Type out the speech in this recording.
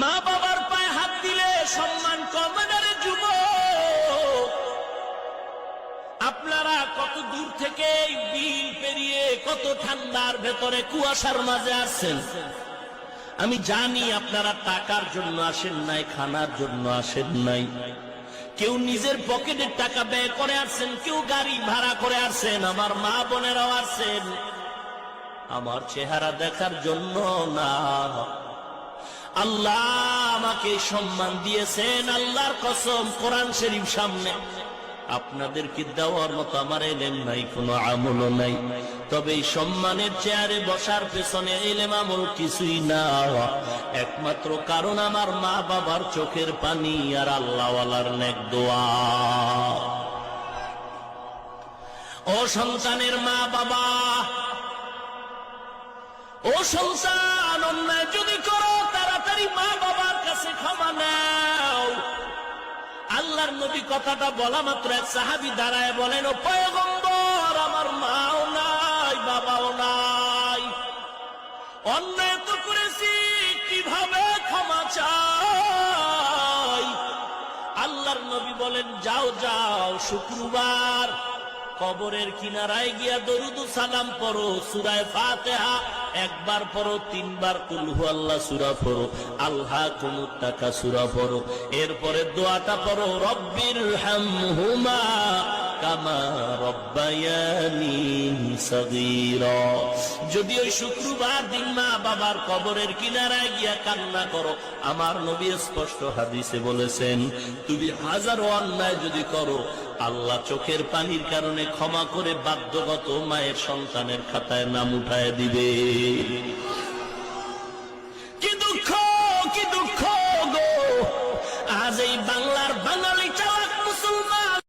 মা বাবার পায়ে হাত দিলে সম্মান কমে না রে যুবক। আপনারা কত দূর থেকে বিল পেরিয়ে কত ঠান্ডার ভেতরে কুয়াশার মাঝে আসছেন। আমি জানি আপনারা টাকার জন্য আসেন নাই, খানার জন্য আসেন নাই। কেউ নিজের পকেটের টাকা ব্যয় করে আসছেন, কেউ গাড়ি ভাড়া করে আসছেন। আমার মা বোনেরাও আসছেন আমার চেহারা দেখার জন্য না। আল্লাহ আমাকে সম্মান দিয়েছেন, আল্লাহর কসম কোরআন শরীফ সামনে। আপনাদেরকে দেওয়ার মতো আমার ইলম নাই, কোনো আমলও নাই। তবে এই সম্মানের চেয়ারে বসার পেছনে ইলম আমল কিছুই না, একমাত্র কারণ আমার মা বাবার চোখের পানি আর আল্লাহওয়ালার নেক দোয়া। ও সন্তানের মা বাবা, ও সন্তান, অন্যায় যদি করো তাড়াতাড়ি মা বাবার কাছে ক্ষমা নাও। আল্লাহর নবী কথাটা বলা মাত্র এক সাহাবী দাঁড়ায় বলেন, ও পয়গম্বর, আমার মাও নাই বাবাও নাই, অন্যায় তো করেছি, কিভাবে ক্ষমা চাই? আল্লাহর নবী বলেন, যাও যাও, শুক্রবার কবরের কিনারায় গিয়া দরুদ সালাম পড়ো, সূরা ফাতিহা একবার পড়ো, 3 বার কুল হুয়াল্লাহ সূরা পড়ো, আলহাকুমুত তাকাসুর পড়ো, এরপরে দোয়াটা পড়ো, রব্বির হামহুমা কামা রব্বায়ানি সগীরা। যদি ওই শুক্রবার দিন মা বাবার কবরের কিনারায় গিয়া কান্না করো, আমার নবী স্পষ্ট হাদিসে বলেছেন, তুমি হাজারো অন্যায় যদি করো, আল্লাহ চোখের পানির কারণে ক্ষমা করে বাধ্যগত মায়ের সন্তানের খাতায় নাম উঠায় দিবে। কি দুঃখ, কি দুঃখ গো! আজ এই বাংলা